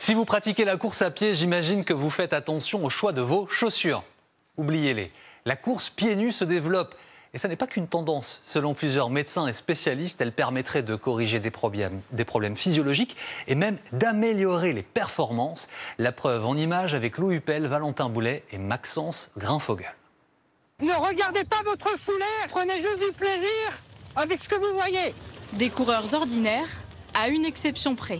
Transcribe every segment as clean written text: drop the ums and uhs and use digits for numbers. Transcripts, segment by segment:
Si vous pratiquez la course à pied, j'imagine que vous faites attention au choix de vos chaussures. Oubliez-les. La course pieds nus se développe. Et ça n'est pas qu'une tendance. Selon plusieurs médecins et spécialistes, elle permettrait de corriger des problèmes physiologiques et même d'améliorer les performances. La preuve en images avec Lou Huppel, Valentin Boulet et Maxence Grinfogel. Ne regardez pas votre foulée, prenez juste du plaisir avec ce que vous voyez. Des coureurs ordinaires, à une exception près.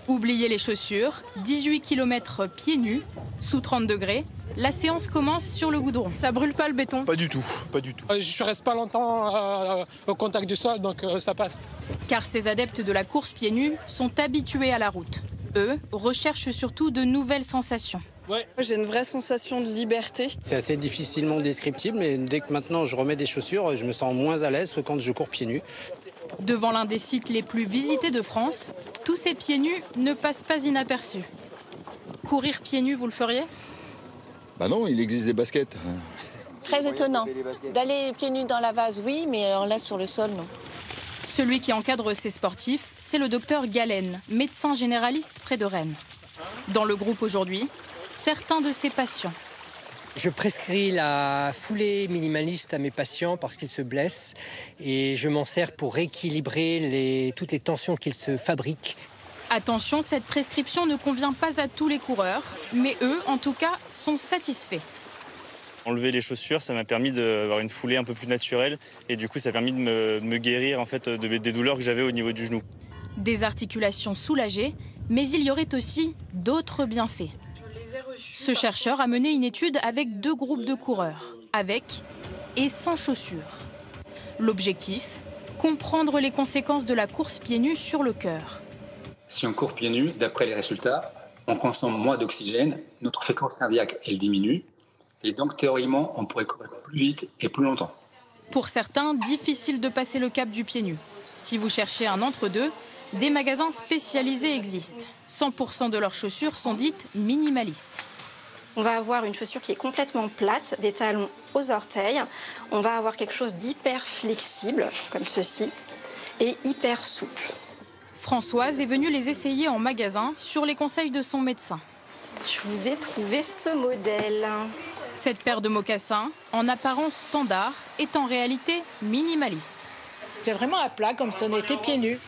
Oubliez les chaussures, 18 km pieds nus, sous 30 degrés. La séance commence sur le goudron. Ça brûle pas le béton? Pas du tout, pas du tout. Je reste pas longtemps au contact du sol, donc ça passe. Car ces adeptes de la course pieds nus sont habitués à la route. Eux recherchent surtout de nouvelles sensations. Ouais. J'ai une vraie sensation de liberté. C'est assez difficilement descriptible, mais dès que maintenant je remets des chaussures, je me sens moins à l'aise que quand je cours pieds nus. Devant l'un des sites les plus visités de France, tous ces pieds nus ne passent pas inaperçus. Courir pieds nus, vous le feriez? Bah non, il existe des baskets. Très étonnant. D'aller pieds nus dans la vase, oui, mais alors là, sur le sol, non. Celui qui encadre ces sportifs, c'est le docteur Galen, médecin généraliste près de Rennes. Dans le groupe aujourd'hui, certains de ses patients. Je prescris la foulée minimaliste à mes patients parce qu'ils se blessent et je m'en sers pour rééquilibrer toutes les tensions qu'ils se fabriquent. Attention, cette prescription ne convient pas à tous les coureurs, mais eux, en tout cas, sont satisfaits. Enlever les chaussures, ça m'a permis d'avoir une foulée un peu plus naturelle et du coup, ça a permis de me guérir en fait, des douleurs que j'avais au niveau du genou. Des articulations soulagées, mais il y aurait aussi d'autres bienfaits. Ce chercheur a mené une étude avec 2 groupes de coureurs, avec et sans chaussures. L'objectif, comprendre les conséquences de la course pieds nus sur le cœur. Si on court pieds nus, d'après les résultats, on consomme moins d'oxygène, notre fréquence cardiaque elle diminue, et donc théoriquement, on pourrait courir plus vite et plus longtemps. Pour certains, difficile de passer le cap du pied nu. Si vous cherchez un entre-deux, des magasins spécialisés existent. 100% de leurs chaussures sont dites minimalistes. On va avoir une chaussure qui est complètement plate, des talons aux orteils. On va avoir quelque chose d'hyper flexible, comme ceci, et hyper souple. Françoise est venue les essayer en magasin sur les conseils de son médecin. Je vous ai trouvé ce modèle. Cette paire de mocassins, en apparence standard, est en réalité minimaliste. C'est vraiment à plat, comme si on était pieds nus.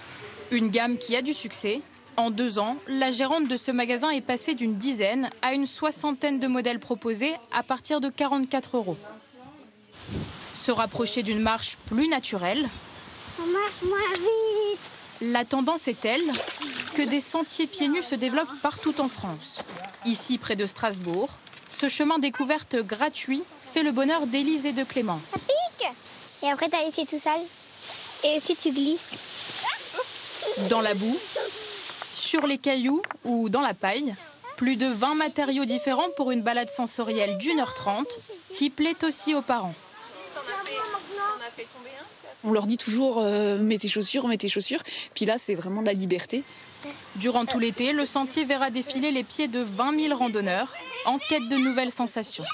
Une gamme qui a du succès. En 2 ans, la gérante de ce magasin est passée d'une dizaine à une 60aine de modèles proposés à partir de 44 €. Se rapprocher d'une marche plus naturelle. On marche moins vite. La tendance est telle que des sentiers pieds nus se développent partout en France. Ici, près de Strasbourg, ce chemin découverte gratuit fait le bonheur d'Élise et de Clémence. Ça pique. Et après, t'as les pieds tout sales. Et aussi, tu glisses. Dans la boue, sur les cailloux ou dans la paille, plus de 20 matériaux différents pour une balade sensorielle d'1h30 qui plaît aussi aux parents. On leur dit toujours mets tes chaussures, mets tes chaussures. Puis là, c'est vraiment de la liberté. Durant tout l'été, le sentier verra défiler les pieds de 20 000 randonneurs en quête de nouvelles sensations.